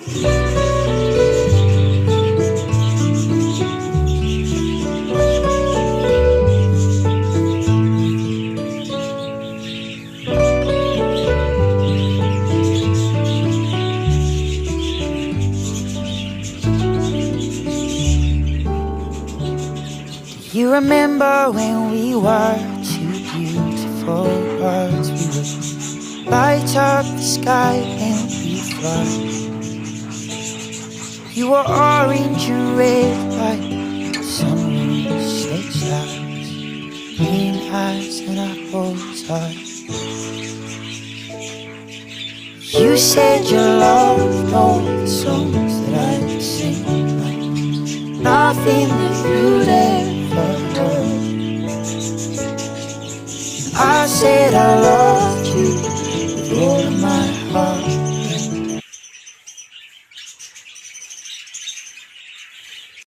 You remember when we were two beautiful birds? We would light up the sky and we fly. You were orange and red like sunset stars, green eyes and apple's eyes. You said you loved all the songs that I'd sing, like nothing that you'd ever heard. I said I love